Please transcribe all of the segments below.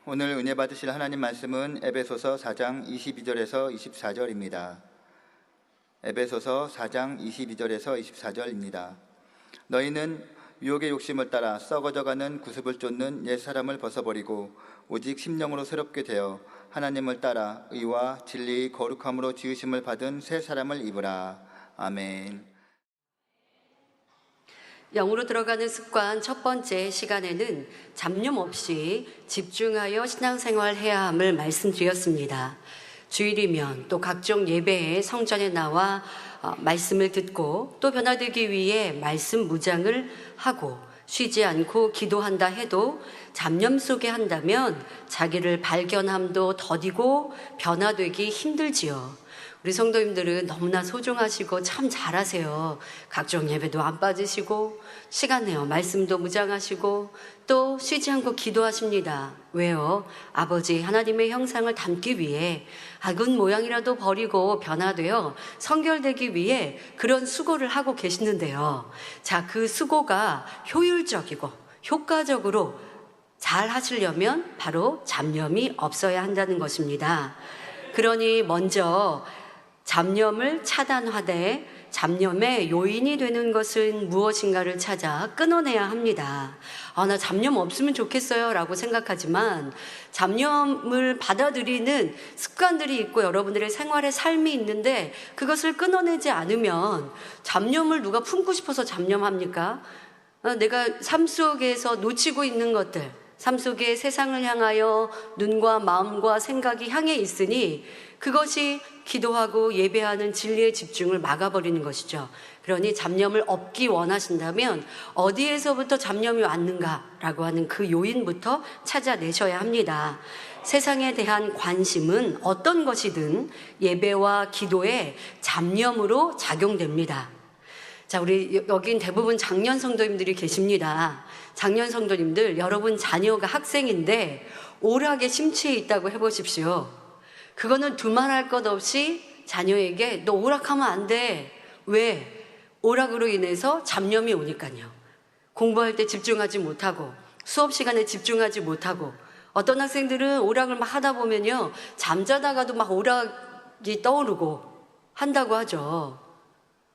오늘 은혜 받으실 하나님 말씀은 에베소서 4장 22절에서 24절입니다. 에베소서 4장 22절에서 24절입니다. 너희는 유혹의 욕심을 따라 썩어져가는 구습을 쫓는 옛 사람을 벗어버리고 오직 심령으로 새롭게 되어 하나님을 따라 의와 진리의 거룩함으로 지으심을 받은 새 사람을 입으라. 아멘. 영으로 들어가는 습관 첫 번째 시간에는 잡념 없이 집중하여 신앙생활 해야 함을 말씀드렸습니다. 주일이면 또 각종 예배에 성전에 나와 말씀을 듣고 또 변화되기 위해 말씀 묵상을 하고 쉬지 않고 기도한다 해도 잡념 속에 한다면 자기를 발견함도 더디고 변화되기 힘들지요. 우리 성도님들은 너무나 소중하시고 참 잘하세요. 각종 예배도 안 빠지시고 시간 내어 말씀도 묵상하시고 또 쉬지 않고 기도하십니다. 왜요? 아버지 하나님의 형상을 담기 위해 악은 모양이라도 버리고 변화되어 성결되기 위해 그런 수고를 하고 계시는데요. 자, 그 수고가 효율적이고 효과적으로 잘 하시려면 바로 잡념이 없어야 한다는 것입니다. 그러니 먼저 잡념을 차단하되 잡념의 요인이 되는 것은 무엇인가를 찾아 끊어내야 합니다. 나 잡념 없으면 좋겠어요 라고 생각하지만 잡념을 받아들이는 습관들이 있고 여러분들의 생활의 삶이 있는데 그것을 끊어내지 않으면 잡념을 누가 품고 싶어서 잡념합니까? 내가 삶 속에서 놓치고 있는 것들, 삶 속에 세상을 향하여 눈과 마음과 생각이 향해 있으니 그것이 기도하고 예배하는 진리의 집중을 막아버리는 것이죠. 그러니 잡념을 없기 원하신다면 어디에서부터 잡념이 왔는가라고 하는 그 요인부터 찾아내셔야 합니다. 세상에 대한 관심은 어떤 것이든 예배와 기도에 잡념으로 작용됩니다. 자, 우리 여긴 대부분 장년 성도님들이 계십니다. 장년 성도님들, 여러분 자녀가 학생인데 오락에 심취해 있다고 해보십시오. 그거는 두말할 것 없이 자녀에게 너 오락하면 안 돼. 왜? 오락으로 인해서 잡념이 오니까요. 공부할 때 집중하지 못하고 수업 시간에 집중하지 못하고 어떤 학생들은 오락을 막 하다 보면요. 잠자다가도 막 오락이 떠오르고 한다고 하죠.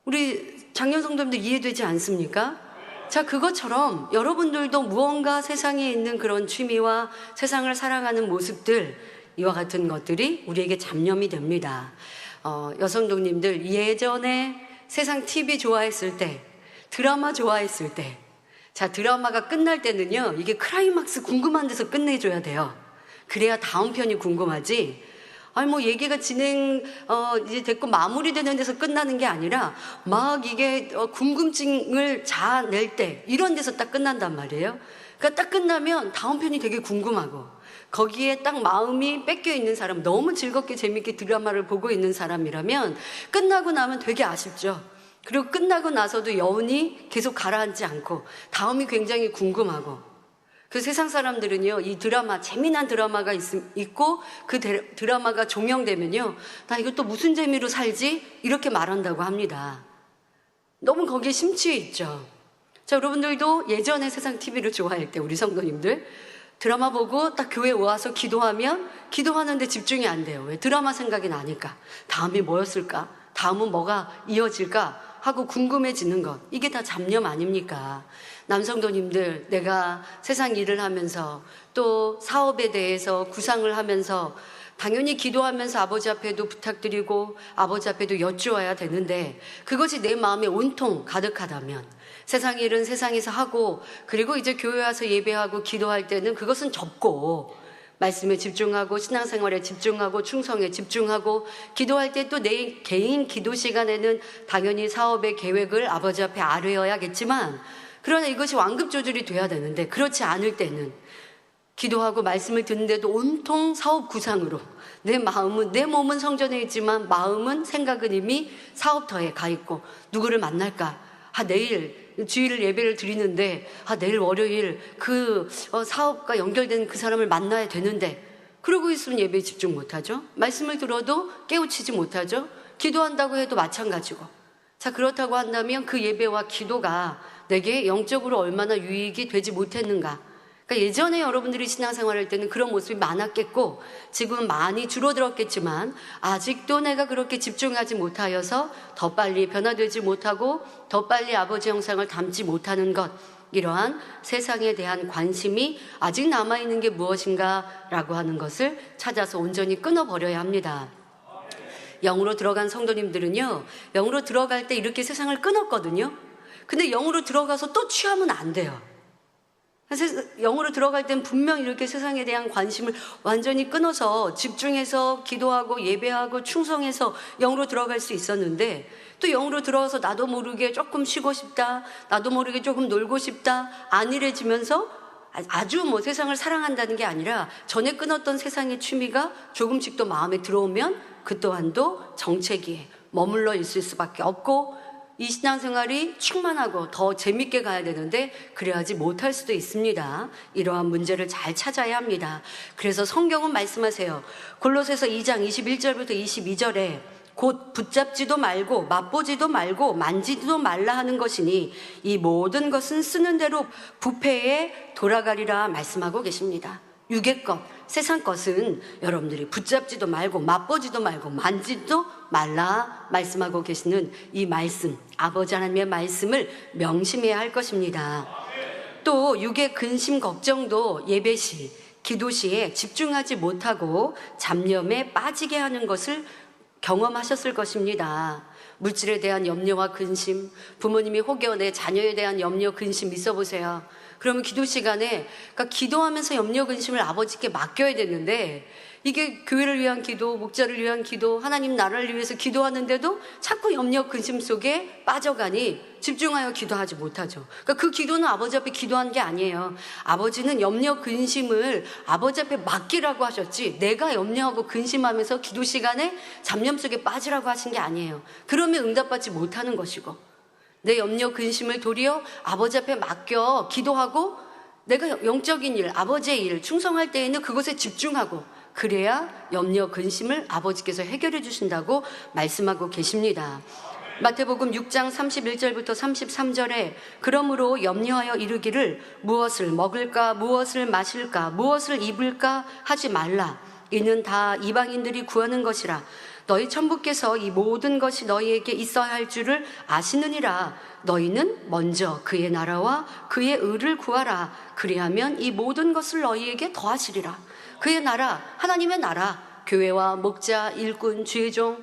우리 장년 성도님들 이해되지 않습니까? 자, 그것처럼 여러분들도 무언가 세상에 있는 그런 취미와 세상을 사랑하는 모습들 이와 같은 것들이 우리에게 잡념이 됩니다. 여성동님들 예전에 세상 TV 좋아했을 때 드라마 좋아했을 때 자, 드라마가 끝날 때는요 이게 클라이막스 궁금한 데서 끝내줘야 돼요. 그래야 다음 편이 궁금하지. 얘기가 이제 됐고 마무리되는 데서 끝나는 게 아니라 막 이게 궁금증을 자아낼 때 이런 데서 딱 끝난단 말이에요. 그러니까 딱 끝나면 다음 편이 되게 궁금하고 거기에 딱 마음이 뺏겨 있는 사람, 너무 즐겁게 재밌게 드라마를 보고 있는 사람이라면 끝나고 나면 되게 아쉽죠. 그리고 끝나고 나서도 여운이 계속 가라앉지 않고 다음이 굉장히 궁금하고 그 세상 사람들은요 이 드라마, 재미난 드라마가 있고 그 드라마가 종영되면요 나 이거 또 무슨 재미로 살지? 이렇게 말한다고 합니다. 너무 거기에 심취해 있죠. 자, 여러분들도 예전에 세상 TV를 좋아할 때 우리 성도님들 드라마 보고 딱 교회 와서 기도하면 기도하는데 집중이 안 돼요. 왜? 드라마 생각이 나니까. 다음이 뭐였을까? 다음은 뭐가 이어질까? 하고 궁금해지는 것. 이게 다 잡념 아닙니까? 남성도님들, 내가 세상 일을 하면서 또 사업에 대해서 구상을 하면서 당연히 기도하면서 아버지 앞에도 부탁드리고 아버지 앞에도 여쭈어야 되는데 그것이 내 마음에 온통 가득하다면 세상 일은 세상에서 하고 그리고 이제 교회 와서 예배하고 기도할 때는 그것은 접고 말씀에 집중하고 신앙생활에 집중하고 충성에 집중하고 기도할 때 또 내 개인 기도 시간에는 당연히 사업의 계획을 아버지 앞에 아뢰어야겠지만 그러나 이것이 완급 조절이 돼야 되는데 그렇지 않을 때는 기도하고 말씀을 듣는데도 온통 사업 구상으로 내 몸은 성전에 있지만 마음은 생각은 이미 사업터에 가 있고 누구를 만날까? 내일 주일 예배를 드리는데 내일 월요일 그 사업과 연결된 그 사람을 만나야 되는데 그러고 있으면 예배에 집중 못하죠. 말씀을 들어도 깨우치지 못하죠. 기도한다고 해도 마찬가지고. 자, 그렇다고 한다면 그 예배와 기도가 내게 영적으로 얼마나 유익이 되지 못했는가. 그러니까 예전에 여러분들이 신앙생활할 때는 그런 모습이 많았겠고 지금은 많이 줄어들었겠지만 아직도 내가 그렇게 집중하지 못하여서 더 빨리 변화되지 못하고 더 빨리 아버지 형상을 담지 못하는 것, 이러한 세상에 대한 관심이 아직 남아있는 게 무엇인가 라고 하는 것을 찾아서 온전히 끊어버려야 합니다. 영으로 들어간 성도님들은요, 영으로 들어갈 때 이렇게 세상을 끊었거든요. 근데 영으로 들어가서 또 취하면 안 돼요. 영으로 들어갈 땐 분명히 이렇게 세상에 대한 관심을 완전히 끊어서 집중해서 기도하고 예배하고 충성해서 영으로 들어갈 수 있었는데, 또 영으로 들어가서 나도 모르게 조금 쉬고 싶다, 나도 모르게 조금 놀고 싶다, 안일해지면서 아주 세상을 사랑한다는 게 아니라 전에 끊었던 세상의 취미가 조금씩 또 마음에 들어오면 그 또한도 정체기에 머물러 있을 수밖에 없고, 이 신앙생활이 충만하고 더 재밌게 가야 되는데 그래야지 못할 수도 있습니다. 이러한 문제를 잘 찾아야 합니다. 그래서 성경은 말씀하세요. 골로새서 2장 21절부터 22절에 곧 붙잡지도 말고 맛보지도 말고 만지지도 말라 하는 것이니 이 모든 것은 쓰는 대로 부패에 돌아가리라 말씀하고 계십니다. 육의 것, 세상 것은 여러분들이 붙잡지도 말고 맛보지도 말고 만지지도 말라 말씀하고 계시는 이 말씀, 아버지 하나님의 말씀을 명심해야 할 것입니다. 또 육의 근심 걱정도 예배 시, 기도 시에 집중하지 못하고 잡념에 빠지게 하는 것을 경험하셨을 것입니다. 물질에 대한 염려와 근심, 부모님이 혹여 내 자녀에 대한 염려, 근심 있어 보세요. 그러면 기도 시간에, 그러니까 기도하면서 염려, 근심을 아버지께 맡겨야 되는데, 이게 교회를 위한 기도, 목자를 위한 기도, 하나님 나라를 위해서 기도하는데도 자꾸 염려, 근심 속에 빠져가니 집중하여 기도하지 못하죠. 그러니까 그 기도는 아버지 앞에 기도한 게 아니에요. 아버지는 염려, 근심을 아버지 앞에 맡기라고 하셨지, 내가 염려하고 근심하면서 기도 시간에 잡념 속에 빠지라고 하신 게 아니에요. 그러면 응답받지 못하는 것이고, 내 염려, 근심을 도리어 아버지 앞에 맡겨 기도하고 내가 영적인 일, 아버지의 일 충성할 때에는 그것에 집중하고, 그래야 염려, 근심을 아버지께서 해결해 주신다고 말씀하고 계십니다. 마태복음 6장 31절부터 33절에 그러므로 염려하여 이르기를 무엇을 먹을까, 무엇을 마실까, 무엇을 입을까 하지 말라. 이는 다 이방인들이 구하는 것이라. 너희 천부께서 이 모든 것이 너희에게 있어야 할 줄을 아시느니라. 너희는 먼저 그의 나라와 그의 의를 구하라. 그리하면 이 모든 것을 너희에게 더하시리라. 그의 나라, 하나님의 나라, 교회와 목자, 일꾼, 주의종,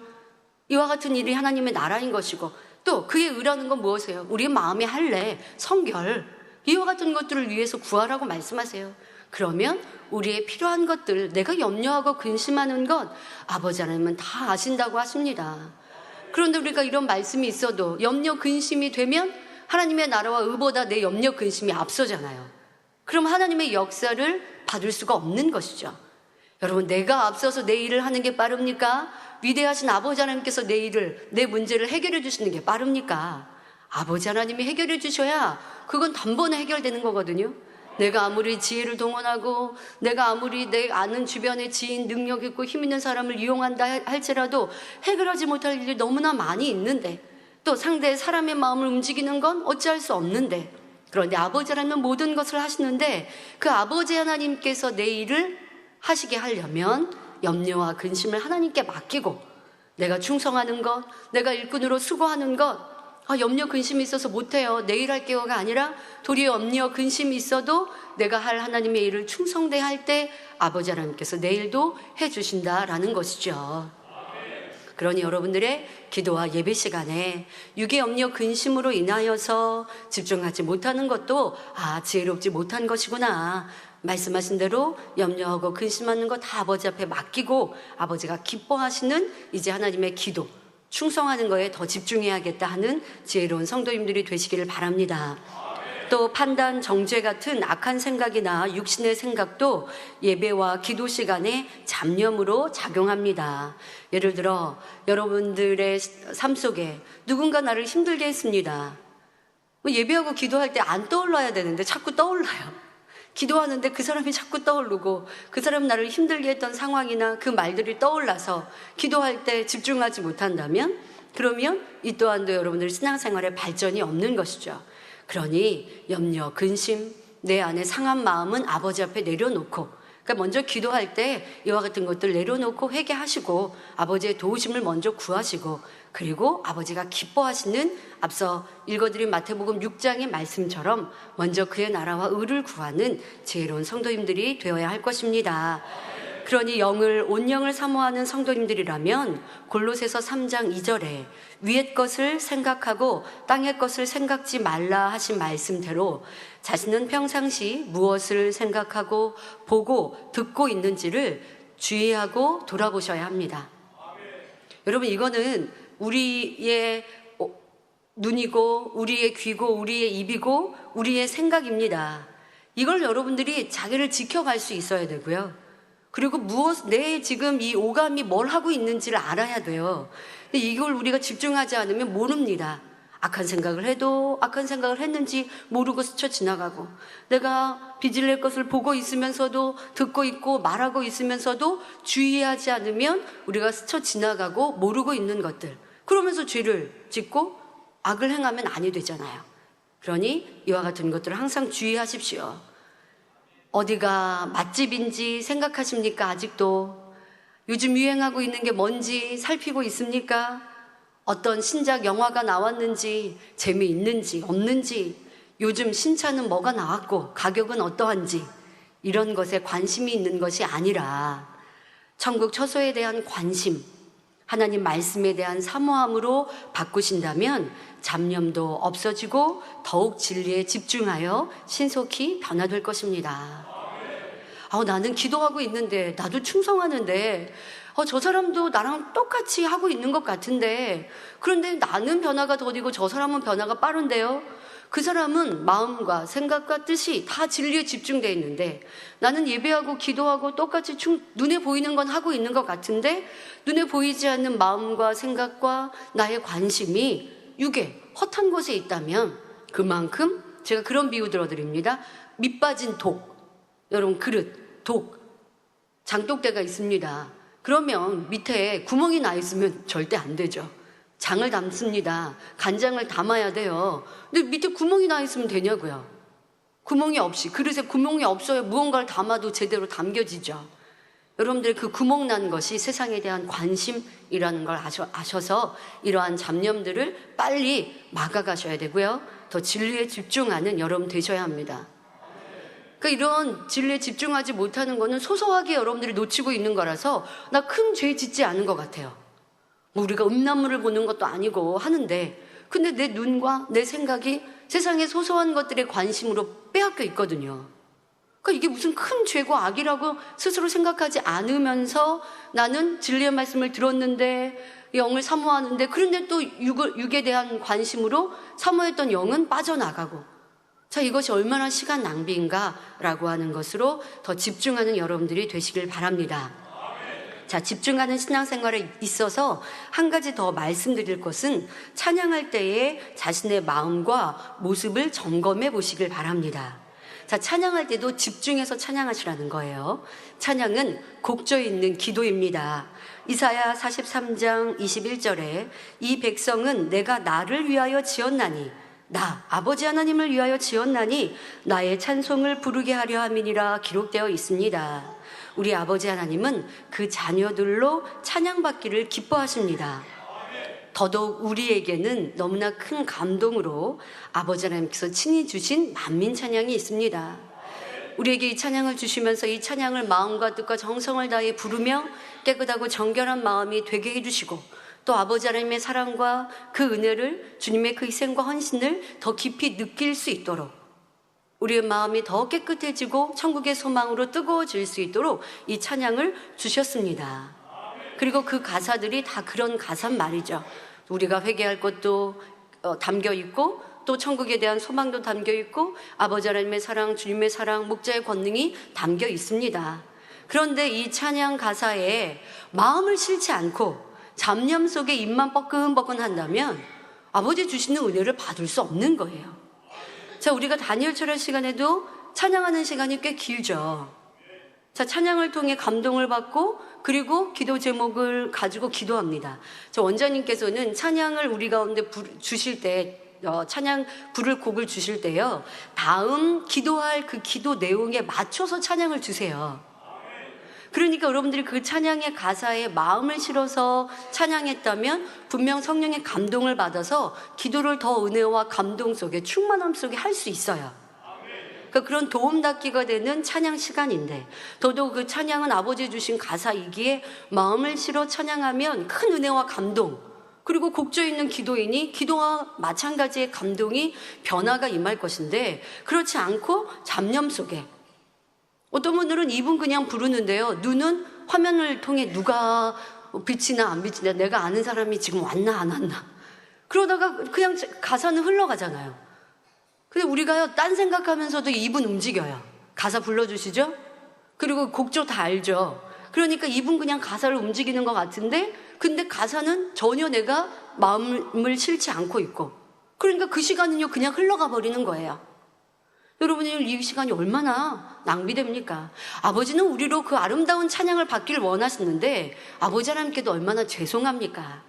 이와 같은 일이 하나님의 나라인 것이고, 또 그의 의라는 건 무엇이에요? 우리의 마음의 할례, 성결, 이와 같은 것들을 위해서 구하라고 말씀하세요. 그러면 우리의 필요한 것들, 내가 염려하고 근심하는 것 아버지 하나님은 다 아신다고 하십니다. 그런데 우리가 이런 말씀이 있어도 염려, 근심이 되면 하나님의 나라와 의보다 내 염려, 근심이 앞서잖아요. 그럼 하나님의 역사를 받을 수가 없는 것이죠. 여러분, 내가 앞서서 내 일을 하는 게 빠릅니까? 위대하신 아버지 하나님께서 내 일을, 내 문제를 해결해 주시는 게 빠릅니까? 아버지 하나님이 해결해 주셔야 그건 단번에 해결되는 거거든요. 내가 아무리 지혜를 동원하고 내가 아무리 내 아는 주변의 지인, 능력 있고 힘 있는 사람을 이용한다 할지라도 해결하지 못할 일이 너무나 많이 있는데, 또 상대의 사람의 마음을 움직이는 건 어찌할 수 없는데, 그런데 아버지 하나님은 모든 것을 하시는데 그 아버지 하나님께서 내 일을 하시게 하려면 염려와 근심을 하나님께 맡기고, 내가 충성하는 것, 내가 일꾼으로 수고하는 것, 염려 근심이 있어서 못해요, 내일 할게요가 아니라 도리어 염려 근심이 있어도 내가 할 하나님의 일을 충성되게 할 때 아버지 하나님께서 내일도 해주신다라는 것이죠. 그러니 여러분들의 기도와 예배 시간에 육의 염려 근심으로 인하여서 집중하지 못하는 것도 지혜롭지 못한 것이구나, 말씀하신 대로 염려하고 근심하는 거 다 아버지 앞에 맡기고 아버지가 기뻐하시는 이제 하나님의 기도, 충성하는 거에 더 집중해야겠다 하는 지혜로운 성도님들이 되시기를 바랍니다. 또 판단, 정죄 같은 악한 생각이나 육신의 생각도 예배와 기도 시간에 잡념으로 작용합니다. 예를 들어 여러분들의 삶 속에 누군가 나를 힘들게 했습니다. 예배하고 기도할 때 안 떠올라야 되는데 자꾸 떠올라요. 기도하는데 그 사람이 자꾸 떠오르고 그 사람 나를 힘들게 했던 상황이나 그 말들이 떠올라서 기도할 때 집중하지 못한다면, 그러면 이 또한도 여러분들 신앙생활에 발전이 없는 것이죠. 그러니 염려, 근심, 내 안에 상한 마음은 아버지 앞에 내려놓고, 그러니까 먼저 기도할 때 이와 같은 것들 내려놓고 회개하시고 아버지의 도우심을 먼저 구하시고, 그리고 아버지가 기뻐하시는 앞서 읽어드린 마태복음 6장의 말씀처럼 먼저 그의 나라와 의를 구하는 지혜로운 성도님들이 되어야 할 것입니다. 그러니 온 영을 사모하는 성도님들이라면 골로새서 3장 2절에 위의 것을 생각하고 땅의 것을 생각지 말라 하신 말씀대로 자신은 평상시 무엇을 생각하고 보고 듣고 있는지를 주의하고 돌아보셔야 합니다. 여러분, 이거는 우리의 눈이고 우리의 귀고 우리의 입이고 우리의 생각입니다. 이걸 여러분들이 자기를 지켜갈 수 있어야 되고요. 그리고 내 지금 이 오감이 뭘 하고 있는지를 알아야 돼요. 근데 이걸 우리가 집중하지 않으면 모릅니다. 악한 생각을 해도 악한 생각을 했는지 모르고 스쳐 지나가고, 내가 빚을 낼 것을 보고 있으면서도 듣고 있고 말하고 있으면서도 주의하지 않으면 우리가 스쳐 지나가고 모르고 있는 것들, 그러면서 죄를 짓고 악을 행하면 아니 되잖아요. 그러니 이와 같은 것들을 항상 주의하십시오. 어디가 맛집인지 생각하십니까? 아직도 요즘 유행하고 있는 게 뭔지 살피고 있습니까? 어떤 신작 영화가 나왔는지, 재미있는지 없는지, 요즘 신차는 뭐가 나왔고 가격은 어떠한지, 이런 것에 관심이 있는 것이 아니라 천국 처소에 대한 관심, 하나님 말씀에 대한 사모함으로 바꾸신다면 잡념도 없어지고 더욱 진리에 집중하여 신속히 변화될 것입니다. 나는 기도하고 있는데, 나도 충성하는데, 저 사람도 나랑 똑같이 하고 있는 것 같은데, 그런데 나는 변화가 더디고 저 사람은 변화가 빠른데요. 그 사람은 마음과 생각과 뜻이 다 진리에 집중되어 있는데, 나는 예배하고 기도하고 똑같이 눈에 보이는 건 하고 있는 것 같은데, 눈에 보이지 않는 마음과 생각과 나의 관심이 육에 허탄 곳에 있다면 그만큼, 제가 그런 비유 들어드립니다. 밑 빠진 독, 여러분 그릇, 독, 장독대가 있습니다. 그러면 밑에 구멍이 나 있으면 절대 안 되죠. 장을 담습니다. 간장을 담아야 돼요. 근데 밑에 구멍이 나 있으면 되냐고요. 구멍이 없이, 그릇에 구멍이 없어야 무언가를 담아도 제대로 담겨지죠. 여러분들 그 구멍 난 것이 세상에 대한 관심이라는 걸 아셔서 이러한 잡념들을 빨리 막아가셔야 되고요. 더 진리에 집중하는 여러분 되셔야 합니다. 그러니까 이런 진리에 집중하지 못하는 거는 소소하게 여러분들이 놓치고 있는 거라서 나 큰 죄 짓지 않은 것 같아요. 우리가 음란물을 보는 것도 아니고 하는데, 근데 내 눈과 내 생각이 세상의 소소한 것들에 관심으로 빼앗겨 있거든요. 그러니까 이게 무슨 큰 죄고 악이라고 스스로 생각하지 않으면서 나는 진리의 말씀을 들었는데, 영을 사모하는데, 그런데 또 육에 대한 관심으로 사모했던 영은 빠져나가고, 자, 이것이 얼마나 시간 낭비인가라고 하는 것으로 더 집중하는 여러분들이 되시길 바랍니다. 자, 집중하는 신앙생활에 있어서 한 가지 더 말씀드릴 것은 찬양할 때에 자신의 마음과 모습을 점검해 보시길 바랍니다. 자, 찬양할 때도 집중해서 찬양하시라는 거예요. 찬양은 곡조에 있는 기도입니다. 이사야 43장 21절에 이 백성은 내가 나를 위하여 지었나니, 나 아버지 하나님을 위하여 지었나니 나의 찬송을 부르게 하려 함이니라 기록되어 있습니다. 우리 아버지 하나님은 그 자녀들로 찬양받기를 기뻐하십니다. 더더욱 우리에게는 너무나 큰 감동으로 아버지 하나님께서 친히 주신 만민 찬양이 있습니다. 우리에게 이 찬양을 주시면서 이 찬양을 마음과 뜻과 정성을 다해 부르며 깨끗하고 정결한 마음이 되게 해주시고, 또 아버지 하나님의 사랑과 그 은혜를, 주님의 그 희생과 헌신을 더 깊이 느낄 수 있도록, 우리의 마음이 더 깨끗해지고 천국의 소망으로 뜨거워질 수 있도록 이 찬양을 주셨습니다. 그리고 그 가사들이 다 그런 가사란 말이죠. 우리가 회개할 것도 담겨 있고, 또 천국에 대한 소망도 담겨 있고, 아버지 하나님의 사랑, 주님의 사랑, 목자의 권능이 담겨 있습니다. 그런데 이 찬양 가사에 마음을 실지 않고 잡념 속에 입만 뻐끔뻐끔 한다면 아버지 주시는 은혜를 받을 수 없는 거예요. 자, 우리가 다니엘 철학 시간에도 찬양하는 시간이 꽤 길죠. 자, 찬양을 통해 감동을 받고, 그리고 기도 제목을 가지고 기도합니다. 저 원장님께서는 찬양을 우리 가운데 주실 때 찬양 부를 곡을 주실 때요, 다음 기도할 그 기도 내용에 맞춰서 찬양을 주세요. 그러니까 여러분들이 그 찬양의 가사에 마음을 실어서 찬양했다면 분명 성령의 감동을 받아서 기도를 더 은혜와 감동 속에, 충만함 속에 할 수 있어요. 그러니까 그런 도움닫기가 되는 찬양 시간인데, 더더욱 그 찬양은 아버지 주신 가사이기에 마음을 실어 찬양하면 큰 은혜와 감동, 그리고 곡조 있는 기도인이 기도와 마찬가지의 감동이, 변화가 임할 것인데, 그렇지 않고 잡념 속에, 어떤 분들은 입은 그냥 부르는데요, 눈은 화면을 통해 누가 비치나 안 비치나, 내가 아는 사람이 지금 왔나 안 왔나, 그러다가 그냥 가사는 흘러가잖아요. 근데 우리가요, 딴 생각하면서도 입은 움직여요. 가사 불러주시죠? 그리고 곡조 다 알죠? 그러니까 입은 그냥 가사를 움직이는 것 같은데, 근데 가사는 전혀 내가 마음을 실지 않고 있고, 그러니까 그 시간은요 그냥 흘러가 버리는 거예요. 여러분이 이 시간이 얼마나 낭비됩니까? 아버지는 우리로 그 아름다운 찬양을 받기를 원하시는데 아버지 하나님께도 얼마나 죄송합니까?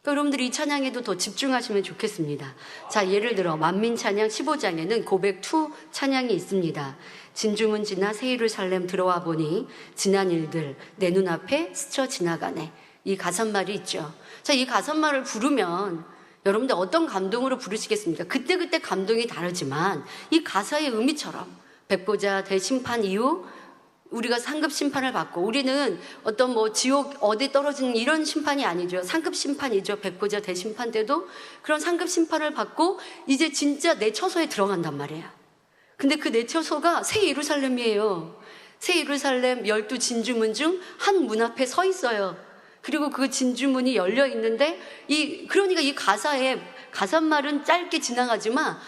그러니까 여러분들이 이 찬양에도 더 집중하시면 좋겠습니다. 자, 예를 들어 만민찬양 15장에는 고백 2 찬양이 있습니다. 진주문 지나 새 예루살렘 들어와 보니 지난 일들 내 눈앞에 스쳐 지나가네. 이 가사말이 있죠. 자, 이 가사말을 부르면 여러분들 어떤 감동으로 부르시겠습니까? 그때그때 감동이 다르지만 이 가사의 의미처럼 백보자 대심판 이후 우리가 상급 심판을 받고, 우리는 어떤 지옥 어디 떨어지는 이런 심판이 아니죠. 상급 심판이죠. 백보자 대심판 때도 그런 상급 심판을 받고 이제 진짜 내 처소에 들어간단 말이에요. 근데 그 내 처소가 새 예루살렘이에요. 새 예루살렘 12 진주문 중 한 문 앞에 서 있어요. 그리고 그 진주문이 열려 있는데, 그러니까 이 가사말은 짧게 지나가지만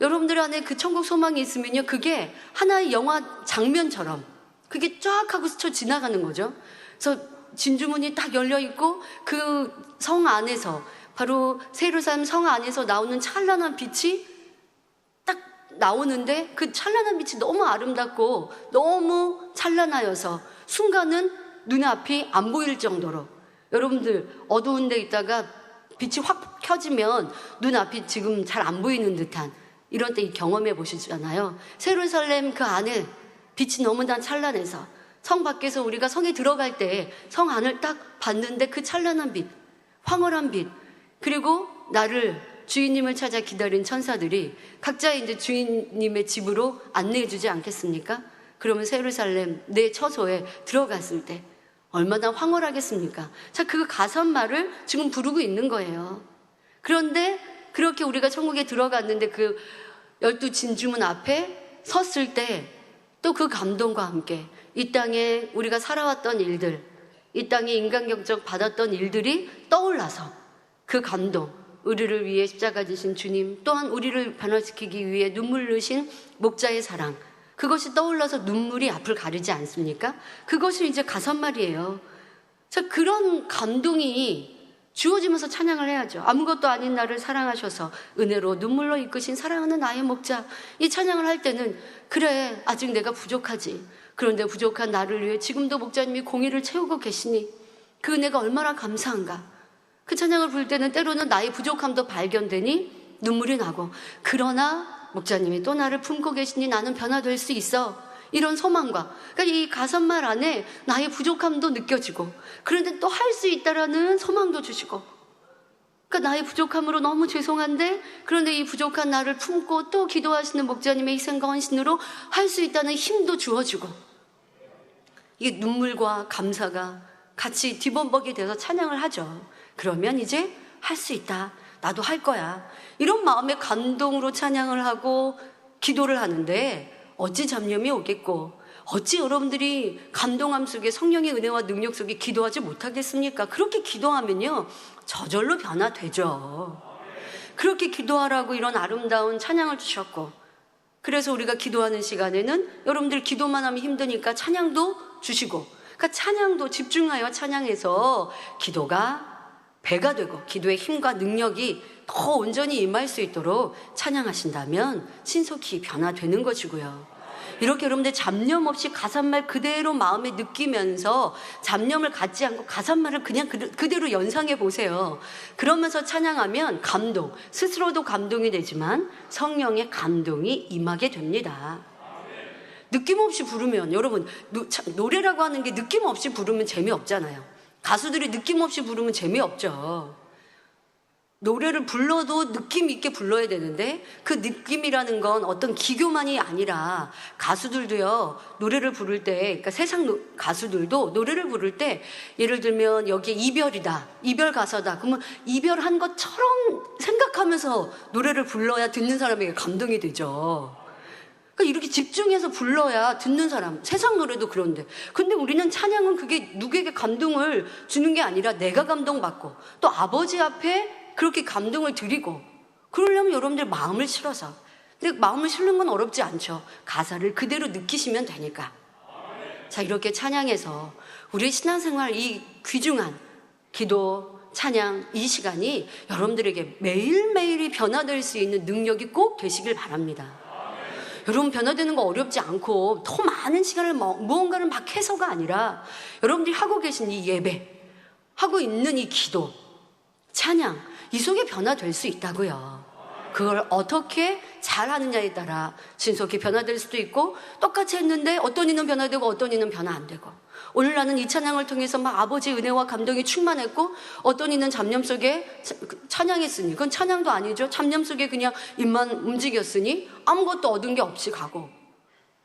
여러분들 안에 그 천국 소망이 있으면요, 그게 하나의 영화 장면처럼 그게 쫙 하고 스쳐 지나가는 거죠. 그래서 진주문이 딱 열려 있고 그 성 안에서, 바로 새 예루살렘 성 안에서 나오는 찬란한 빛이 딱 나오는데, 그 찬란한 빛이 너무 아름답고 너무 찬란하여서 순간은 눈앞이 안 보일 정도로, 여러분들 어두운 데 있다가 빛이 확 켜지면 눈앞이 지금 잘 안 보이는 듯한 이런 때 경험해 보시잖아요. 새 예루살렘 그 안에 빛이 너무나 찬란해서 성 밖에서 우리가 성에 들어갈 때 성 안을 딱 봤는데 그 찬란한 빛, 황홀한 빛, 그리고 나를, 주인님을 찾아 기다린 천사들이 각자 이제 주인님의 집으로 안내해 주지 않겠습니까? 그러면 새 예루살렘 내 처소에 들어갔을 때 얼마나 황홀하겠습니까? 자, 그 가사말을 지금 부르고 있는 거예요. 그런데 그렇게 우리가 천국에 들어갔는데 그 12 진주문 앞에 섰을 때 또 그 감동과 함께 이 땅에 우리가 살아왔던 일들, 이 땅에 인간경적 받았던 일들이 떠올라서 그 감동, 우리를 위해 십자가 지신 주님, 또한 우리를 변화시키기 위해 눈물 흘리신 목자의 사랑, 그것이 떠올라서 눈물이 앞을 가리지 않습니까? 그것이 이제 가사말이에요. 자, 그런 감동이 주어지면서 찬양을 해야죠. 아무것도 아닌 나를 사랑하셔서 은혜로 눈물로 이끄신 사랑하는 나의 목자. 이 찬양을 할 때는, 그래, 아직 내가 부족하지. 그런데 부족한 나를 위해 지금도 목자님이 공의를 채우고 계시니 그 은혜가 얼마나 감사한가. 그 찬양을 부를 때는 때로는 나의 부족함도 발견되니 눈물이 나고, 그러나 목자님이 또 나를 품고 계시니 나는 변화될 수 있어. 이런 소망과, 그러니까 이 가사말 안에 나의 부족함도 느껴지고, 그런데 또 할 수 있다라는 소망도 주시고, 그러니까 나의 부족함으로 너무 죄송한데, 그런데 이 부족한 나를 품고 또 기도하시는 목자님의 희생과 헌신으로 할 수 있다는 힘도 주어지고, 이게 눈물과 감사가 같이 뒤범벅이 돼서 찬양을 하죠. 그러면 이제 할 수 있다, 나도 할 거야, 이런 마음의 감동으로 찬양을 하고 기도를 하는데 어찌 잡념이 오겠고, 어찌 여러분들이 감동함 속에 성령의 은혜와 능력 속에 기도하지 못하겠습니까? 그렇게 기도하면요 저절로 변화되죠. 그렇게 기도하라고 이런 아름다운 찬양을 주셨고, 그래서 우리가 기도하는 시간에는 여러분들 기도만 하면 힘드니까 찬양도 주시고, 그러니까 찬양도 집중하여 찬양해서 기도가 배가 되고 기도의 힘과 능력이 더 온전히 임할 수 있도록 찬양하신다면 신속히 변화되는 것이고요. 이렇게 여러분들 잡념 없이 가사말 그대로 마음에 느끼면서 잡념을 갖지 않고 가사말을 그냥 그대로 연상해 보세요. 그러면서 찬양하면 감동, 스스로도 감동이 되지만 성령의 감동이 임하게 됩니다. 느낌 없이 부르면 여러분 노래라고 하는 게 느낌 없이 부르면 재미없잖아요. 가수들이 느낌 없이 부르면 재미없죠. 노래를 불러도 느낌 있게 불러야 되는데 그 느낌이라는 건 어떤 기교만이 아니라 가수들도요 노래를 부를 때 그러니까 세상 가수들도 노래를 부를 때 예를 들면 여기에 이별이다 이별 가사다 그러면 이별한 것처럼 생각하면서 노래를 불러야 듣는 사람에게 감동이 되죠. 그러니까 이렇게 집중해서 불러야 듣는 사람 세상 노래도 그런데 근데 우리는 찬양은 그게 누구에게 감동을 주는 게 아니라 내가 감동받고 또 아버지 앞에 그렇게 감동을 드리고 그러려면 여러분들 마음을 실어서 근데 마음을 실는 건 어렵지 않죠. 가사를 그대로 느끼시면 되니까. 자 이렇게 찬양해서 우리의 신앙생활 이 귀중한 기도 찬양 이 시간이 여러분들에게 매일매일이 변화될 수 있는 능력이 꼭 되시길 바랍니다. 여러분 변화되는 거 어렵지 않고 더 많은 시간을 무언가를 막 해서가 아니라 여러분들이 하고 계신 이 예배 하고 있는 이 기도 찬양 이 속에 변화될 수 있다고요. 그걸 어떻게 잘하느냐에 따라 신속히 변화될 수도 있고 똑같이 했는데 어떤 이는 변화되고 어떤 이는 변화 안 되고 오늘 나는 이 찬양을 통해서 막 아버지의 은혜와 감동이 충만했고 어떤 이는 잡념 속에 찬양했으니 그건 찬양도 아니죠. 잡념 속에 그냥 입만 움직였으니 아무것도 얻은 게 없이 가고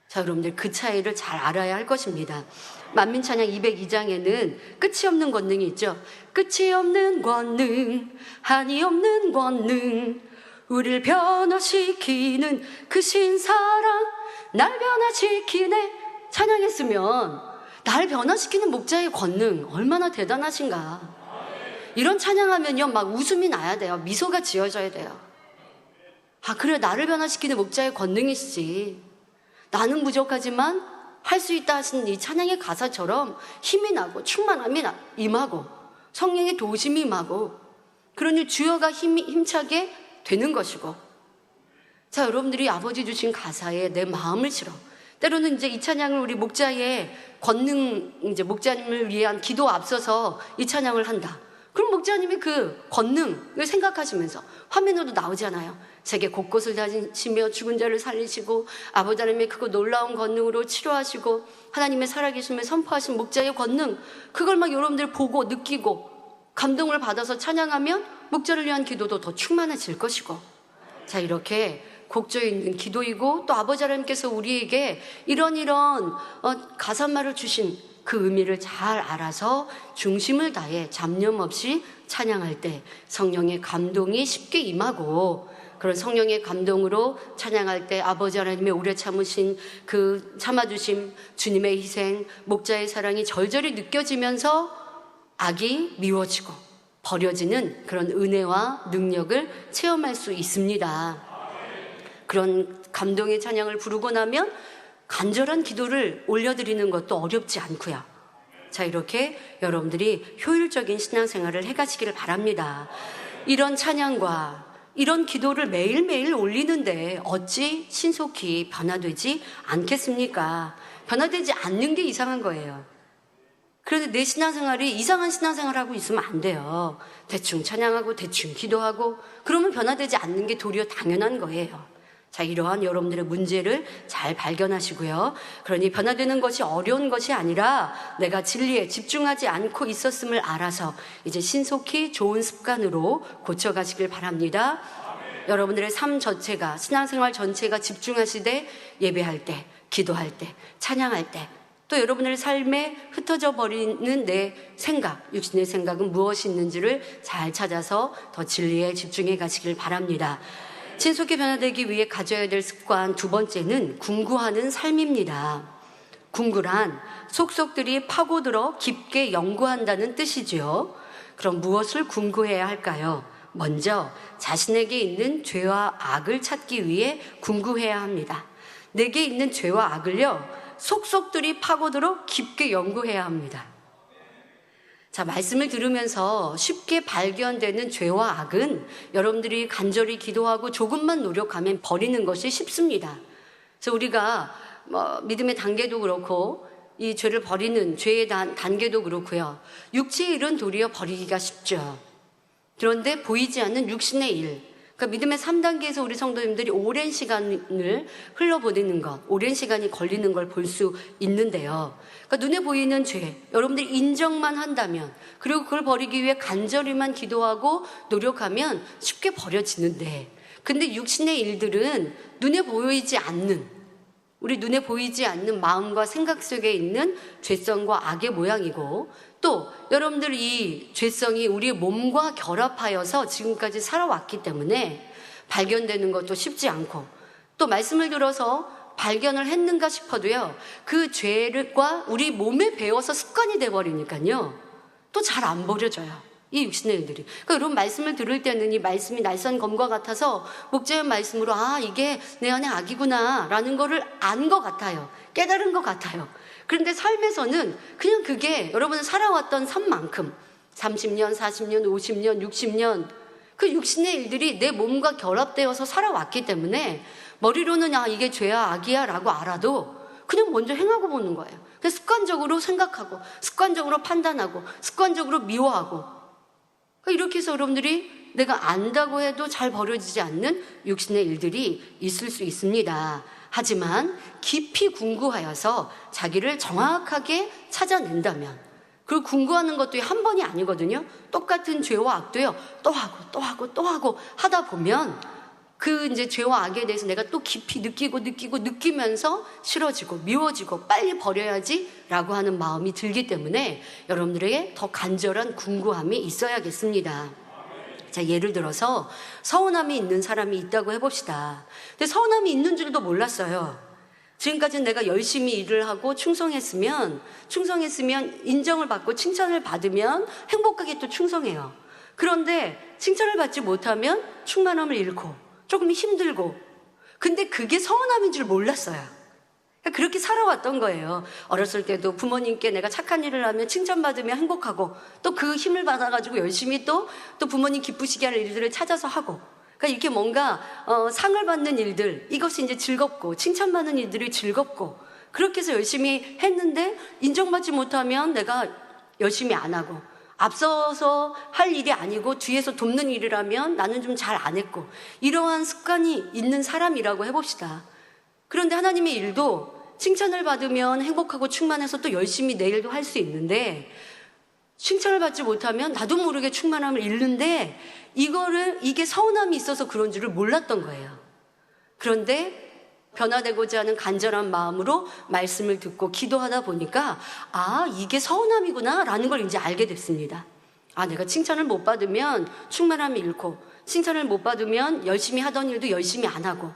자 여러분들 그 차이를 잘 알아야 할 것입니다. 만민찬양 202장에는 끝이 없는 권능이 있죠. 끝이 없는 권능 한이 없는 권능 우리를 변화시키는 그 신사랑 날 변화시키네 찬양했으면 날 변화시키는 목자의 권능 얼마나 대단하신가. 이런 찬양하면요 막 웃음이 나야 돼요. 미소가 지어져야 돼요. 아 그래 나를 변화시키는 목자의 권능이시지. 나는 부족하지만 할 수 있다 하시는 이 찬양의 가사처럼 힘이 나고 충만함이 임하고 성령의 도심이 임하고 그러니 주여가 힘차게 되는 것이고 자 여러분들이 아버지 주신 가사에 내 마음을 실어 때로는 이제 이 찬양을 우리 목자의 권능 이제 목자님을 위한 기도 앞서서 이 찬양을 한다. 그럼 목자님이 그 권능을 생각하시면서 화면으로도 나오잖아요. 세계 곳곳을 다니시며 죽은 자를 살리시고 아버지 하나님의 크고 놀라운 권능으로 치료하시고 하나님의 살아계심을 선포하신 목자의 권능 그걸 막 여러분들 보고 느끼고 감동을 받아서 찬양하면 목자를 위한 기도도 더 충만해질 것이고 자 이렇게 곡조에 있는 기도이고 또 아버지 하나님께서 우리에게 이런 가사말을 주신 그 의미를 잘 알아서 중심을 다해 잡념 없이 찬양할 때 성령의 감동이 쉽게 임하고 그런 성령의 감동으로 찬양할 때 아버지 하나님의 오래 참으신 그 참아주심 주님의 희생 목자의 사랑이 절절히 느껴지면서 악이 미워지고 버려지는 그런 은혜와 능력을 체험할 수 있습니다. 그런 감동의 찬양을 부르고 나면 간절한 기도를 올려드리는 것도 어렵지 않고요. 자 이렇게 여러분들이 효율적인 신앙생활을 해가시기를 바랍니다. 이런 찬양과 이런 기도를 매일매일 올리는데 어찌 신속히 변화되지 않겠습니까? 변화되지 않는 게 이상한 거예요. 그런데 내 신앙생활이 이상한 신앙생활을 하고 있으면 안 돼요. 대충 찬양하고 대충 기도하고 그러면 변화되지 않는 게 도리어 당연한 거예요. 자, 이러한 여러분들의 문제를 잘 발견하시고요. 그러니 변화되는 것이 어려운 것이 아니라 내가 진리에 집중하지 않고 있었음을 알아서 이제 신속히 좋은 습관으로 고쳐가시길 바랍니다. 여러분들의 삶 전체가 신앙생활 전체가 집중하시되 예배할 때, 기도할 때, 찬양할 때 또 여러분의 삶에 흩어져 버리는 내 생각, 육신의 생각은 무엇이 있는지를 잘 찾아서 더 진리에 집중해 가시길 바랍니다. 신속히 변화되기 위해 가져야 될 습관 두 번째는 궁구하는 삶입니다. 궁구란 속속들이 파고들어 깊게 연구한다는 뜻이죠. 그럼 무엇을 궁구해야 할까요? 먼저 자신에게 있는 죄와 악을 찾기 위해 궁구해야 합니다. 내게 있는 죄와 악을요, 속속들이 파고들어 깊게 연구해야 합니다. 자, 말씀을 들으면서 쉽게 발견되는 죄와 악은 여러분들이 간절히 기도하고 조금만 노력하면 버리는 것이 쉽습니다. 그래서 우리가 믿음의 단계도 그렇고 이 죄를 버리는 죄의 단계도 그렇고요. 육체의 일은 도리어 버리기가 쉽죠. 그런데 보이지 않는 육신의 일, 그러니까 믿음의 3단계에서 우리 성도님들이 오랜 시간을 흘려보내는 것, 오랜 시간이 걸리는 걸 볼 수 있는데요. 그러니까 눈에 보이는 죄, 여러분들이 인정만 한다면, 그리고 그걸 버리기 위해 간절히만 기도하고 노력하면 쉽게 버려지는데, 근데 육신의 일들은 눈에 보이지 않는, 우리 눈에 보이지 않는 마음과 생각 속에 있는 죄성과 악의 모양이고, 또 여러분들 이 죄성이 우리의 몸과 결합하여서 지금까지 살아왔기 때문에 발견되는 것도 쉽지 않고, 또 말씀을 들어서 발견을 했는가 싶어도요, 그 죄가 우리 몸에 배어서 습관이 돼버리니까요, 또 잘 안 버려져요, 이 육신의 일들이. 그러니까 여러분 말씀을 들을 때는 이 말씀이 날선 검과 같아서 목자의 말씀으로 이게 내 안에 악이구나 라는 거를 안 것 같아요, 깨달은 것 같아요. 그런데 삶에서는 그냥 그게 여러분 살아왔던 삶만큼 30년, 40년, 50년, 60년 그 육신의 일들이 내 몸과 결합되어서 살아왔기 때문에 머리로는 이게 죄야 악이야 라고 알아도 그냥 먼저 행하고 보는 거예요. 그냥 습관적으로 생각하고 습관적으로 판단하고 습관적으로 미워하고, 그러니까 이렇게 해서 여러분들이 내가 안다고 해도 잘 버려지지 않는 육신의 일들이 있을 수 있습니다. 하지만 깊이 궁구하여서 자기를 정확하게 찾아낸다면, 그리고 궁구하는 것도 한 번이 아니거든요. 똑같은 죄와 악도요, 또 하고 또 하고 또 하고 하다 보면 그 이제 죄와 악에 대해서 내가 또 깊이 느끼면서 싫어지고 미워지고 빨리 버려야지라고 하는 마음이 들기 때문에 여러분들에게 더 간절한 궁구함이 있어야겠습니다. 자, 예를 들어서 서운함이 있는 사람이 있다고 해봅시다. 근데 서운함이 있는 줄도 몰랐어요. 지금까지는 내가 열심히 일을 하고 충성했으면 인정을 받고 칭찬을 받으면 행복하게 또 충성해요. 그런데 칭찬을 받지 못하면 충만함을 잃고 조금 힘들고, 근데 그게 서운함인 줄 몰랐어요. 그렇게 살아왔던 거예요. 어렸을 때도 부모님께 내가 착한 일을 하면 칭찬받으면 행복하고, 또 그 힘을 받아가지고 열심히 또 부모님 기쁘시게 하는 일들을 찾아서 하고, 그러니까 이렇게 뭔가 상을 받는 일들, 이것이 이제 즐겁고 칭찬받는 일들이 즐겁고, 그렇게 해서 열심히 했는데 인정받지 못하면 내가 열심히 안 하고, 앞서서 할 일이 아니고 뒤에서 돕는 일이라면 나는 좀 잘 안 했고, 이러한 습관이 있는 사람이라고 해봅시다. 그런데 하나님의 일도 칭찬을 받으면 행복하고 충만해서 또 열심히 내 일도 할 수 있는데, 칭찬을 받지 못하면 나도 모르게 충만함을 잃는데, 이게 서운함이 있어서 그런 줄을 몰랐던 거예요. 그런데 변화되고자 하는 간절한 마음으로 말씀을 듣고 기도하다 보니까 이게 서운함이구나 라는 걸 이제 알게 됐습니다. 내가 칭찬을 못 받으면 충만함을 잃고, 칭찬을 못 받으면 열심히 하던 일도 열심히 안 하고,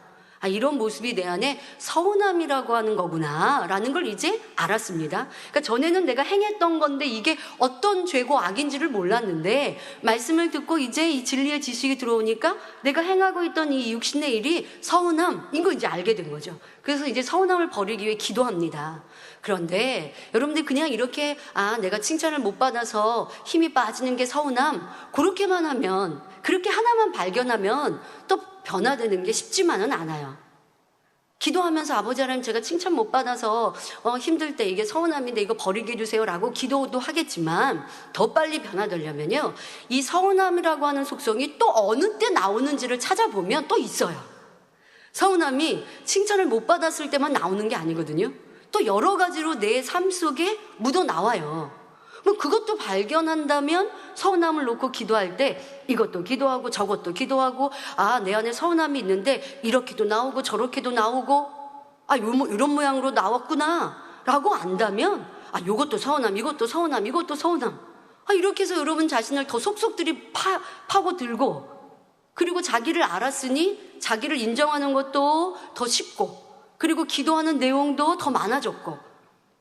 이런 모습이 내 안에 서운함이라고 하는 거구나 라는 걸 이제 알았습니다. 그러니까 전에는 내가 행했던 건데 이게 어떤 죄고 악인지를 몰랐는데, 말씀을 듣고 이제 이 진리의 지식이 들어오니까 내가 행하고 있던 이 육신의 일이 서운함인 거 이제 알게 된 거죠. 그래서 이제 서운함을 버리기 위해 기도합니다. 그런데 여러분들 그냥 이렇게 내가 칭찬을 못 받아서 힘이 빠지는 게 서운함, 그렇게만 하면, 그렇게 하나만 발견하면 또 변화되는 게 쉽지만은 않아요. 기도하면서 아버지 하나님, 제가 칭찬 못 받아서 힘들 때 이게 서운함인데 이거 버리게 해주세요 라고 기도도 하겠지만, 더 빨리 변화되려면요, 이 서운함이라고 하는 속성이 또 어느 때 나오는지를 찾아보면 또 있어요. 서운함이 칭찬을 못 받았을 때만 나오는 게 아니거든요. 또 여러 가지로 내 삶 속에 묻어 나와요. 그럼 그것도 발견한다면 서운함을 놓고 기도할 때 이것도 기도하고 저것도 기도하고, 내 안에 서운함이 있는데 이렇게도 나오고 저렇게도 나오고, 이런 모양으로 나왔구나 라고 안다면, 이것도 서운함, 이것도 서운함, 이것도 서운함, 이렇게 해서 여러분 자신을 더 속속들이 파고들고, 그리고 자기를 알았으니 자기를 인정하는 것도 더 쉽고, 그리고 기도하는 내용도 더 많아졌고,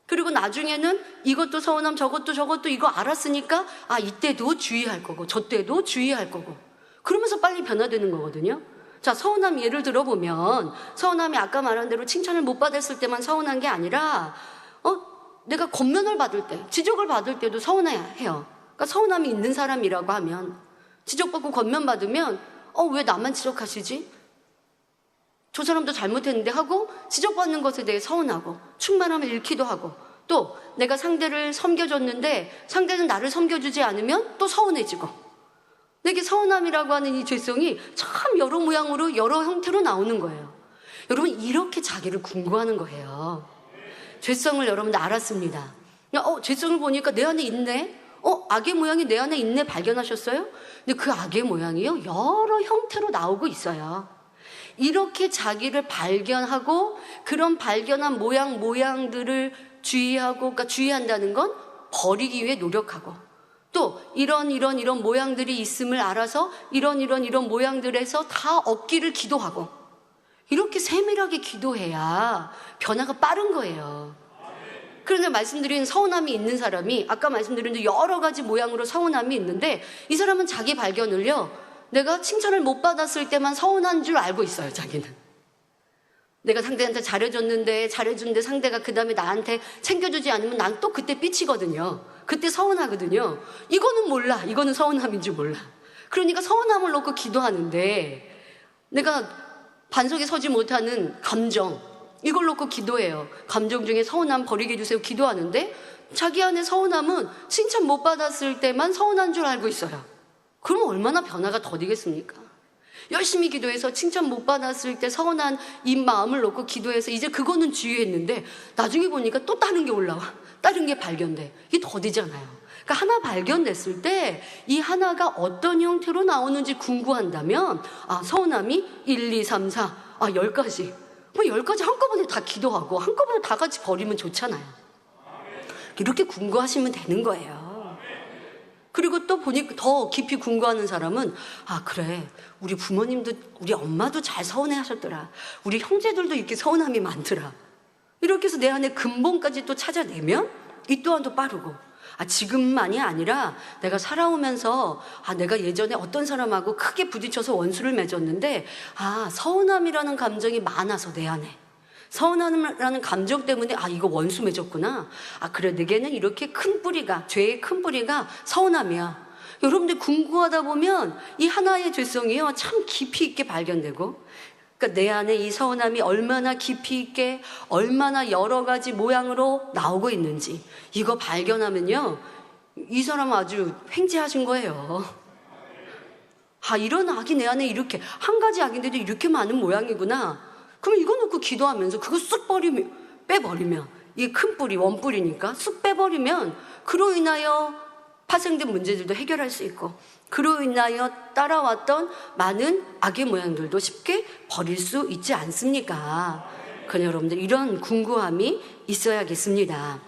그리고 나중에는 이것도 서운함, 저것도 이거 알았으니까 이때도 주의할 거고 저때도 주의할 거고, 그러면서 빨리 변화되는 거거든요. 자, 서운함 예를 들어보면, 서운함이 아까 말한 대로 칭찬을 못 받았을 때만 서운한 게 아니라 내가 권면을 받을 때, 지적을 받을 때도 서운해야 해요. 그러니까 서운함이 있는 사람이라고 하면, 지적받고 권면받으면 왜 나만 지적하시지? 저 사람도 잘못했는데 하고 지적받는 것에 대해 서운하고 충만함을 잃기도 하고 또 내가 상대를 섬겨줬는데 상대는 나를 섬겨주지 않으면 또 서운해지고 내게 서운함이라고 하는 이 죄성이 참 여러 모양으로 여러 형태로 나오는 거예요. 여러분 이렇게 자기를 궁구하는 거예요. 죄성을 여러분들 알았습니다. 죄성을 보니까 내 안에 있네. 악의 모양이 내 안에 있네 발견하셨어요? 근데 그 악의 모양이요 여러 형태로 나오고 있어요. 이렇게 자기를 발견하고 그런 발견한 모양들을 주의하고 그러니까 주의한다는 건 버리기 위해 노력하고 또 이런 모양들이 있음을 알아서 이런 모양들에서 다 없기를 기도하고 이렇게 세밀하게 기도해야 변화가 빠른 거예요. 그런데 말씀드린 서운함이 있는 사람이 아까 말씀드린 여러 가지 모양으로 서운함이 있는데 이 사람은 자기 발견을요 내가 칭찬을 못 받았을 때만 서운한 줄 알고 있어요. 자기는 내가 상대한테 잘해줬는데 상대가 그 다음에 나한테 챙겨주지 않으면 난 또 그때 삐치거든요. 그때 서운하거든요. 이거는 몰라. 이거는 서운함인지 몰라. 그러니까 서운함을 놓고 기도하는데 내가 반석에 서지 못하는 감정 이걸 놓고 기도해요. 감정 중에 서운함 버리게 해주세요 기도하는데 자기 안에 서운함은 칭찬 못 받았을 때만 서운한 줄 알고 있어요. 그럼 얼마나 변화가 더디겠습니까? 열심히 기도해서 칭찬 못 받았을 때 서운한 이 마음을 놓고 기도해서 이제 그거는 주의했는데 나중에 보니까 또 다른 게 올라와. 다른 게 발견돼. 이게 더디잖아요. 그러니까 하나 발견됐을 때 이 하나가 어떤 형태로 나오는지 궁금한다면 서운함이 1, 2, 3, 4, 10가지. 뭐 10가지 한꺼번에 다 기도하고 한꺼번에 다 같이 버리면 좋잖아요. 이렇게 궁금하시면 되는 거예요. 그리고 또 보니까 더 깊이 궁금하는 사람은 그래 우리 부모님도 우리 엄마도 잘 서운해 하셨더라. 우리 형제들도 이렇게 서운함이 많더라. 이렇게 해서 내 안에 근본까지 또 찾아내면 이 또한도 빠르고 지금만이 아니라 내가 살아오면서 내가 예전에 어떤 사람하고 크게 부딪혀서 원수를 맺었는데 서운함이라는 감정이 많아서 내 안에 서운함이라는 감정 때문에 이거 원수 맺었구나. 그래 내게는 이렇게 큰 뿌리가 죄의 큰 뿌리가 서운함이야. 여러분들 궁금하다 보면 이 하나의 죄성이요 참 깊이 있게 발견되고 그러니까 내 안에 이 서운함이 얼마나 깊이 있게 얼마나 여러 가지 모양으로 나오고 있는지 이거 발견하면요 이 사람은 아주 횡재하신 거예요. 이런 악이 내 안에 이렇게 한 가지 악인데도 이렇게 많은 모양이구나. 그럼 이거 놓고 기도하면서 그거 쑥 빼버리면 이게 큰 뿌리 원뿌리니까 쑥 빼버리면 그로 인하여 파생된 문제들도 해결할 수 있고 그로 인하여 따라왔던 많은 악의 모양들도 쉽게 버릴 수 있지 않습니까? 그러니 여러분들 이런 궁구함이 있어야겠습니다.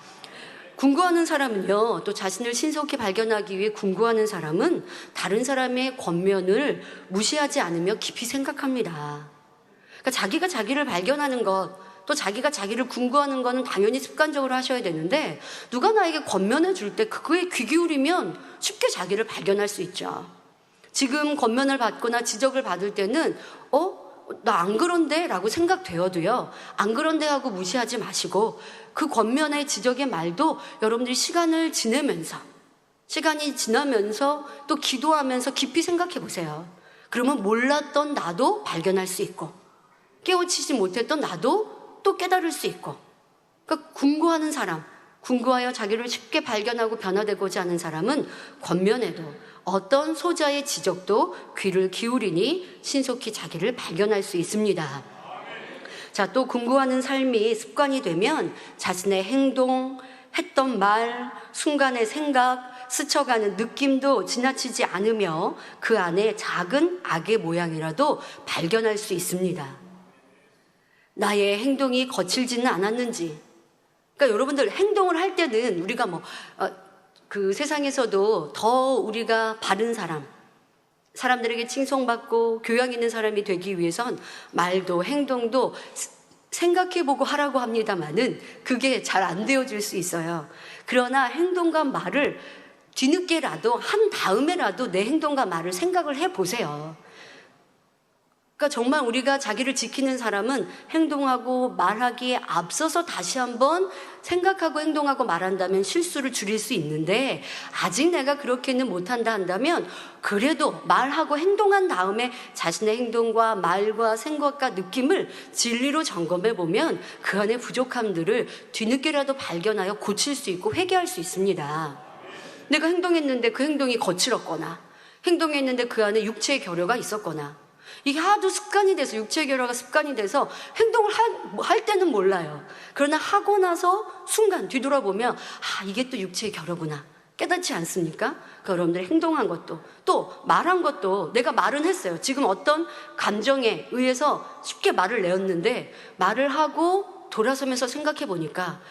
궁구하는 사람은요 또 자신을 신속히 발견하기 위해 궁구하는 사람은 다른 사람의 권면을 무시하지 않으며 깊이 생각합니다. 그러니까 자기가 자기를 발견하는 것, 또 자기가 자기를 궁구하는 거는 당연히 습관적으로 하셔야 되는데 누가 나에게 권면해 줄 때 그거에 귀 기울이면 쉽게 자기를 발견할 수 있죠. 지금 권면을 받거나 지적을 받을 때는 나 안 그런데? 라고 생각되어도요. 안 그런데 하고 무시하지 마시고 그 권면의 지적의 말도 여러분들이 시간이 지나면서 또 기도하면서 깊이 생각해 보세요. 그러면 몰랐던 나도 발견할 수 있고 깨우치지 못했던 나도 또 깨달을 수 있고 그러니까 궁구하는 사람 궁구하여 자기를 쉽게 발견하고 변화되고자 하는 사람은 권면에도 어떤 소자의 지적도 귀를 기울이니 신속히 자기를 발견할 수 있습니다. 또 궁구하는 삶이 습관이 되면 자신의 행동, 했던 말, 순간의 생각, 스쳐가는 느낌도 지나치지 않으며 그 안에 작은 악의 모양이라도 발견할 수 있습니다. 나의 행동이 거칠지는 않았는지. 그러니까 여러분들 행동을 할 때는 우리가 그 세상에서도 더 우리가 바른 사람들에게 칭송받고 교양 있는 사람이 되기 위해선 말도 행동도 생각해보고 하라고 합니다만은 그게 잘 안 되어질 수 있어요. 그러나 행동과 말을 뒤늦게라도 한 다음에라도 내 행동과 말을 생각을 해보세요. 그러니까 정말 우리가 자기를 지키는 사람은 행동하고 말하기에 앞서서 다시 한번 생각하고 행동하고 말한다면 실수를 줄일 수 있는데, 아직 내가 그렇게는 못한다 한다면 그래도 말하고 행동한 다음에 자신의 행동과 말과 생각과 느낌을 진리로 점검해 보면 그 안에 부족함들을 뒤늦게라도 발견하여 고칠 수 있고 회개할 수 있습니다. 내가 행동했는데 그 행동이 거칠었거나, 행동했는데 그 안에 육체의 결여가 있었거나, 이게 하도 습관이 돼서, 육체의 결여가 습관이 돼서 행동을 할 때는 몰라요. 그러나 하고 나서 순간 뒤돌아보면 이게 또 육체의 결여구나 깨닫지 않습니까? 그러니까 여러분들이 행동한 것도 또 말한 것도, 내가 말은 했어요. 지금 어떤 감정에 의해서 쉽게 말을 내었는데 말을 하고 돌아서면서 생각해 보니까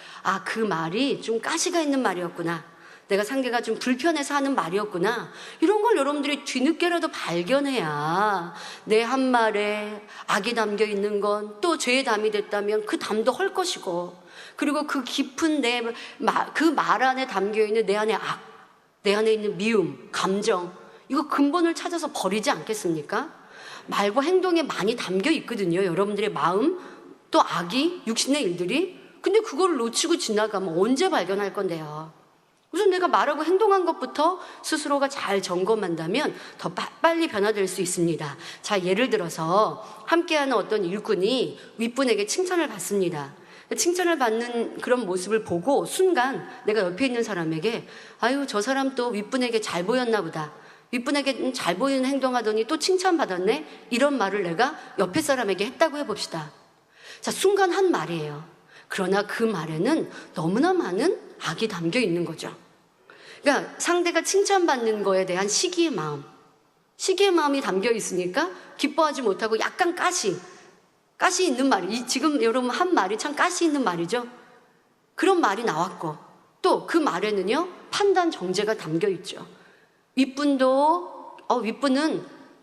그 말이 좀 가시가 있는 말이었구나, 내가 상대가 좀 불편해서 하는 말이었구나, 이런 걸 여러분들이 뒤늦게라도 발견해야 내 한 말에 악이 담겨 있는 건 또 죄에 담이 됐다면 그 담도 헐 것이고, 그리고 그 깊은 그 말 안에 담겨 있는 내 안에 악, 내 안에 있는 미움, 감정, 이거 근본을 찾아서 버리지 않겠습니까? 말과 행동에 많이 담겨 있거든요, 여러분들의 마음, 또 악이, 육신의 일들이. 근데 그걸 놓치고 지나가면 언제 발견할 건데요? 우선 내가 말하고 행동한 것부터 스스로가 잘 점검한다면 더 빨리 변화될 수 있습니다. 자, 예를 들어서 함께하는 어떤 일꾼이 윗분에게 칭찬을 받습니다. 칭찬을 받는 그런 모습을 보고 순간 내가 옆에 있는 사람에게 저 사람 또 윗분에게 잘 보였나 보다, 윗분에게 잘 보이는 행동하더니 또 칭찬받았네, 이런 말을 내가 옆에 사람에게 했다고 해봅시다. 자, 순간 한 말이에요. 그러나 그 말에는 너무나 많은 악이 담겨 있는 거죠. 그러니까 상대가 칭찬받는 거에 대한 시기의 마음이 담겨 있으니까 기뻐하지 못하고 약간 가시 있는 말이, 지금 여러분 한 말이 참 가시 있는 말이죠. 그런 말이 나왔고, 또 그 말에는요 판단 정죄가 담겨 있죠. 윗분은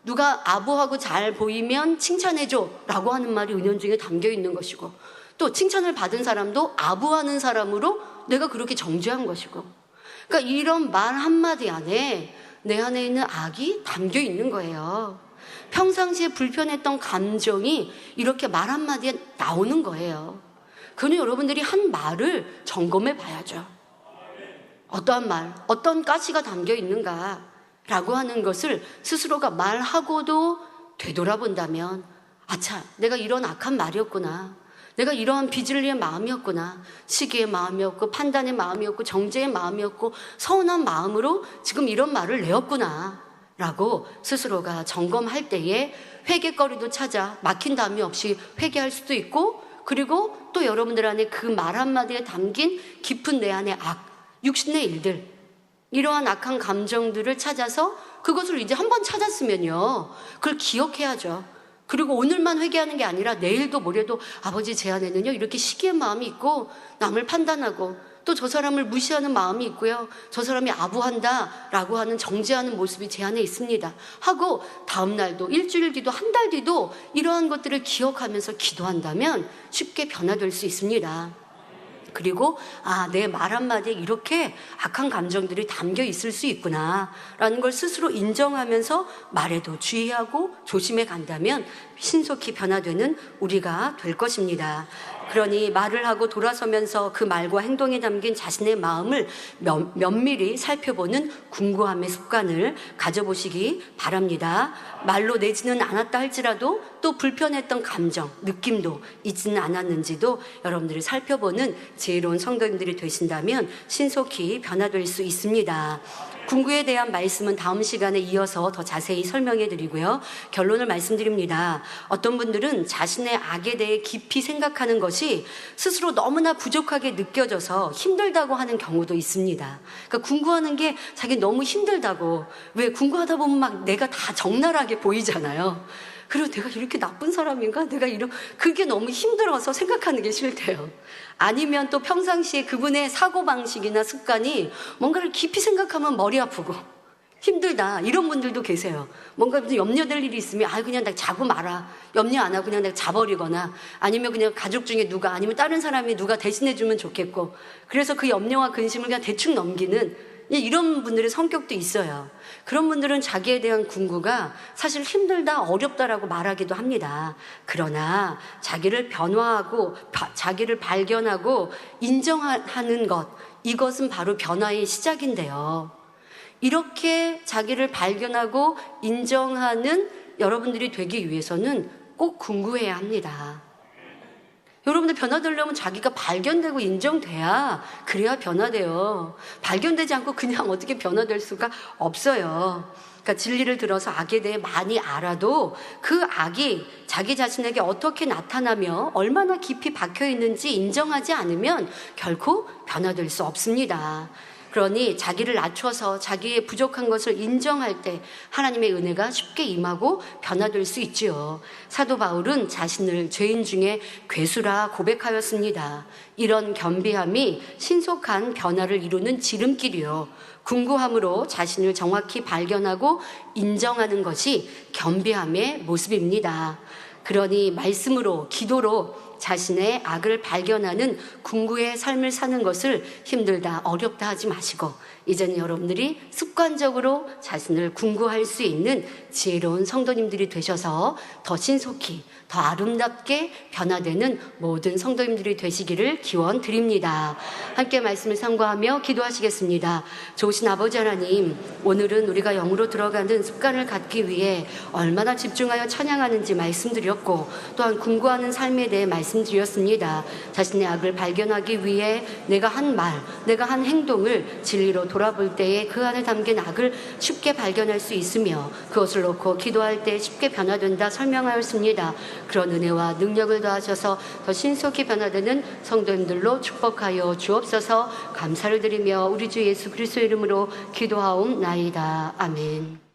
누가 아부하고 잘 보이면 칭찬해줘 라고 하는 말이 은연중에 담겨 있는 것이고, 또 칭찬을 받은 사람도 아부하는 사람으로 내가 그렇게 정죄한 것이고, 그러니까 이런 말 한마디 안에 내 안에 있는 악이 담겨 있는 거예요. 평상시에 불편했던 감정이 이렇게 말 한마디에 나오는 거예요. 그러니 여러분들이 한 말을 점검해 봐야죠. 어떠한 말, 어떤 가시가 담겨 있는가 라고 하는 것을 스스로가 말하고도 되돌아본다면, 아차, 내가 이런 악한 말이었구나, 내가 이러한 비질리의 마음이었구나, 시기의 마음이었고 판단의 마음이었고 정죄의 마음이었고 서운한 마음으로 지금 이런 말을 내었구나 라고 스스로가 점검할 때에 회개거리도 찾아 막힌 담이 없이 회개할 수도 있고, 그리고 또 여러분들 안에 그 말 한마디에 담긴 깊은 내 안의 악, 육신의 일들, 이러한 악한 감정들을 찾아서 그것을 이제 한번 찾았으면요 그걸 기억해야죠. 그리고 오늘만 회개하는 게 아니라 내일도 모레도 아버지 제 안에는요 이렇게 시기의 마음이 있고 남을 판단하고 또 저 사람을 무시하는 마음이 있고요, 저 사람이 아부한다 라고 하는 정죄하는 모습이 제 안에 있습니다 하고, 다음 날도 일주일 뒤도 한 달 뒤도 이러한 것들을 기억하면서 기도한다면 쉽게 변화될 수 있습니다. 그리고 내 말 한마디에 이렇게 악한 감정들이 담겨 있을 수 있구나 라는 걸 스스로 인정하면서 말에도 주의하고 조심해 간다면 신속히 변화되는 우리가 될 것입니다. 그러니 말을 하고 돌아서면서 그 말과 행동에 담긴 자신의 마음을 면밀히 살펴보는 궁구함의 습관을 가져보시기 바랍니다. 말로 내지는 않았다 할지라도 또 불편했던 감정, 느낌도 있지는 않았는지도 여러분들이 살펴보는 지혜로운 성도님들이 되신다면 신속히 변화될 수 있습니다. 궁구에 대한 말씀은 다음 시간에 이어서 더 자세히 설명해 드리고요. 결론을 말씀드립니다. 어떤 분들은 자신의 악에 대해 깊이 생각하는 것이 스스로 너무나 부족하게 느껴져서 힘들다고 하는 경우도 있습니다. 그러니까 궁구하는 게 자기 너무 힘들다고, 왜 궁구하다 보면 막 내가 다 적나라하게 보이잖아요. 그리고 내가 이렇게 나쁜 사람인가? 그게 너무 힘들어서 생각하는 게 싫대요. 아니면 또 평상시에 그분의 사고방식이나 습관이 뭔가를 깊이 생각하면 머리 아프고 힘들다, 이런 분들도 계세요. 뭔가 염려될 일이 있으면 그냥 내가 자고 말아, 염려 안 하고 그냥 내가 자버리거나, 아니면 그냥 가족 중에 아니면 다른 사람이 누가 대신해 주면 좋겠고, 그래서 그 염려와 근심을 그냥 대충 넘기는 이런 분들의 성격도 있어요. 그런 분들은 자기에 대한 궁구가 사실 힘들다, 어렵다라고 말하기도 합니다. 그러나 자기를 변화하고 자기를 발견하고 인정하는 것, 이것은 바로 변화의 시작인데요. 이렇게 자기를 발견하고 인정하는 여러분들이 되기 위해서는 꼭 궁구해야 합니다. 여러분들 변화되려면 자기가 발견되고 인정돼야, 그래야 변화돼요. 발견되지 않고 그냥 어떻게 변화될 수가 없어요. 그러니까 진리를 들어서 악에 대해 많이 알아도 그 악이 자기 자신에게 어떻게 나타나며 얼마나 깊이 박혀 있는지 인정하지 않으면 결코 변화될 수 없습니다. 그러니 자기를 낮춰서 자기의 부족한 것을 인정할 때 하나님의 은혜가 쉽게 임하고 변화될 수 있지요. 사도 바울은 자신을 죄인 중에 괴수라 고백하였습니다. 이런 겸비함이 신속한 변화를 이루는 지름길이요. 궁구함으로 자신을 정확히 발견하고 인정하는 것이 겸비함의 모습입니다. 그러니 말씀으로, 기도로 자신의 악을 발견하는 궁구의 삶을 사는 것을 힘들다, 어렵다 하지 마시고 이제는 여러분들이 습관적으로 자신을 궁구할 수 있는 지혜로운 성도님들이 되셔서 더 신속히, 더 아름답게 변화되는 모든 성도님들이 되시기를 기원 드립니다. 함께 말씀을 상고하며 기도하시겠습니다. 좋으신 아버지 하나님, 오늘은 우리가 영으로 들어가는 습관을 갖기 위해 얼마나 집중하여 찬양하는지 말씀드렸고 또한 궁구하는 삶에 대해 말씀드렸습니다. 자신의 악을 발견하기 위해 내가 한 말, 내가 한 행동을 진리로 돌아볼 때에 그 안에 담긴 악을 쉽게 발견할 수 있으며 그것을 놓고 기도할 때 쉽게 변화된다 설명하였습니다. 그런 은혜와 능력을 더하셔서 더 신속히 변화되는 성도님들로 축복하여 주옵소서. 감사를 드리며 우리 주 예수 그리스도 이름으로 기도하옵나이다. 아멘.